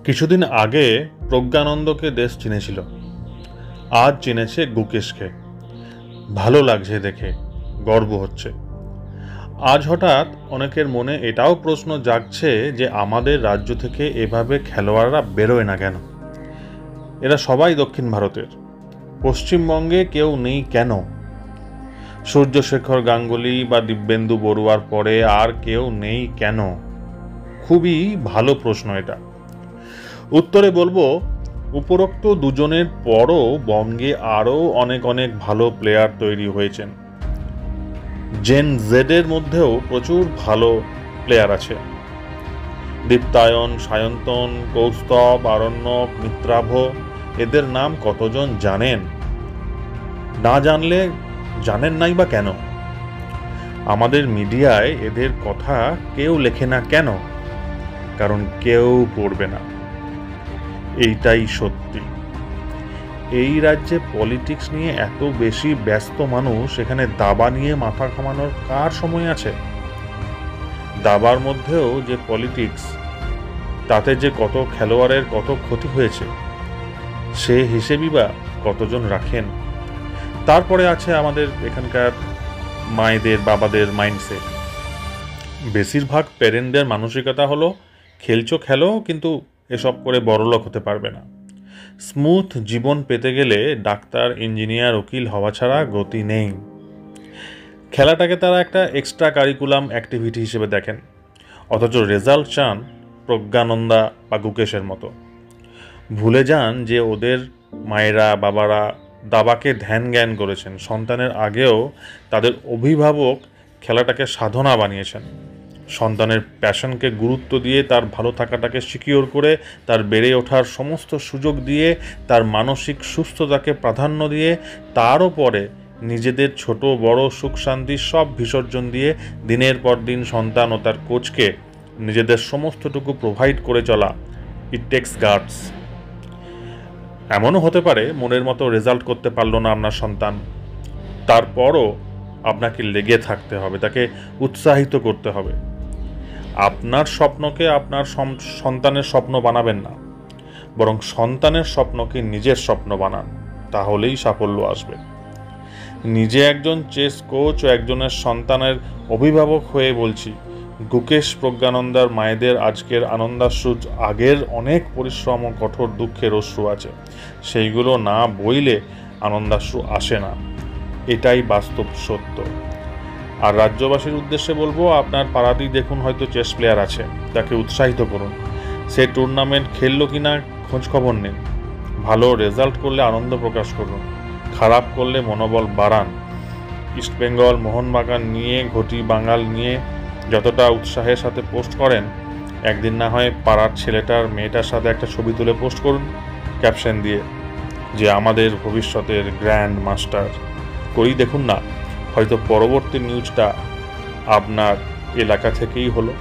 কিছুদিন আগে প্রজ্ঞানন্দকে দেশ চিনেছিল, আজ চিনেছে গুকেশকে। ভালো লাগছে দেখে, গর্ব হচ্ছে। আজ হঠাৎ অনেকের মনে এটাও প্রশ্ন জাগছে যে আমাদের রাজ্য থেকে এভাবে খেলোয়াড়রা বেরোয় না কেন? এরা সবাই দক্ষিণ ভারতের, পশ্চিমবঙ্গে কেউ নেই কেন? সূর্যশেখর গাঙ্গুলি বা দিব্যেন্দু বড়ুয়ার পরে আর কেউ নেই কেন? খুবই ভালো প্রশ্ন এটা। উত্তরে বলবো, উপরোক্ত দুজনের পরও বঙ্গে আরও অনেক অনেক ভালো প্লেয়ার তৈরি হয়েছেন। জেন জেডের মধ্যেও প্রচুর ভালো প্লেয়ার আছে। দীপ্তায়ন, সায়ন্তন, কৌস্তব, আরণ্যক, মিত্রাভ, এদের নাম কতজন জানেন? না জানলে জানেন নাই বা কেন? আমাদের মিডিয়ায় এদের কথা কেউ লেখে না কেন? কারণ কেউ পড়বে না। এইটাই সত্যি। এই রাজ্যে পলিটিক্স নিয়ে এত বেশি ব্যস্ত মানুষ, এখানে দাবা নিয়ে মাথা ঘামানোর কার সময় আছে? দাবার মধ্যেও যে পলিটিক্স, তাতে যে কত খেলোয়াড়ের কত ক্ষতি হয়েছে, সে হিসেবই বা কতজন রাখেন? তারপরে আছে আমাদের এখানকার মায়েদের বাবাদের মাইন্ডসেট। বেশিরভাগ প্যারেন্টদের মানসিকতা হলো, খেলছো খেলো, কিন্তু এসব করে বড়লোক হতে পারবে না। স্মুথ জীবন পেতে গেলে ডাক্তার, ইঞ্জিনিয়ার, উকিল হওয়া ছাড়া গতি নেই। খেলাটাকে তারা একটা এক্সট্রা কারিকুলাম অ্যাক্টিভিটি হিসেবে দেখেন, অথচ রেজাল্ট চান প্রজ্ঞানন্দা বা গুকেশের মতো। ভুলে যান যে ওদের মায়েরা বাবারা দাবাকে ধ্যান জ্ঞান করেছেন। সন্তানের আগেও তাদের অভিভাবক খেলাটাকে সাধনা বানিয়েছেন। সন্তানের প্যাশনকে গুরুত্ব দিয়ে, তার ভালো থাকাটাকে সিকিওর করে, তার বেড়ে ওঠার সমস্ত সুযোগ দিয়ে, তার মানসিক সুস্থতাকে প্রাধান্য দিয়ে, তারও পরে নিজেদের ছোট বড় সুখ শান্তি সব বিসর্জন দিয়ে দিনের পর দিন সন্তান ও তার কোচকে নিজেদের সমস্তটুকু প্রোভাইড করে চলা। It takes guts. এমনও হতে পারে মনের মতো রেজাল্ট করতে পারলো না আপনার সন্তান, তারপরও আপনাকে লেগে থাকতে হবে, তাকে উৎসাহিত করতে হবে। আপনার স্বপ্নকে আপনার সন্তানের স্বপ্ন বানাবেন না, বরং সন্তানের স্বপ্নকে নিজের স্বপ্ন বানান, তাহলেই সাফল্য আসবে। নিজে একজন চেস কোচ ও একজনের সন্তানের অভিভাবক হয়ে বলছি, গুকেশ প্রজ্ঞানন্দার মায়েদের আজকের আনন্দাশ্রু আগের অনেক পরিশ্রম ও কঠোর দুঃখের অশ্রু আছে। সেইগুলো না বইলে আনন্দাশ্রু আসে না। এটাই বাস্তব সত্য। আর রাজ্যবাসীর উদ্দেশ্যে বলবো, আপনার পাড়াতেই দেখুন হয়তো চেস প্লেয়ার আছে, তাকে উৎসাহিত করুন। সে টুর্নামেন্ট খেললো কিনা খোঁজ খবর নিন। ভালো রেজাল্ট করলে আনন্দ প্রকাশ করুন, খারাপ করলে মনোবল বাড়ান। ইস্টবেঙ্গল, মোহনবাগান নিয়ে, ঘটি বাঙাল নিয়ে যতটা উৎসাহের সাথে পোস্ট করেন, একদিন না হয় পাড়ার ছেলেটার মেয়েটার সাথে একটা ছবি তুলে পোস্ট করুন ক্যাপশন দিয়ে যে আমাদের ভবিষ্যতের গ্র্যান্ড মাস্টার। করেই দেখুন না, হয়তো পরবর্তী নিউজটা আপনার এলাকা থেকেই হলো।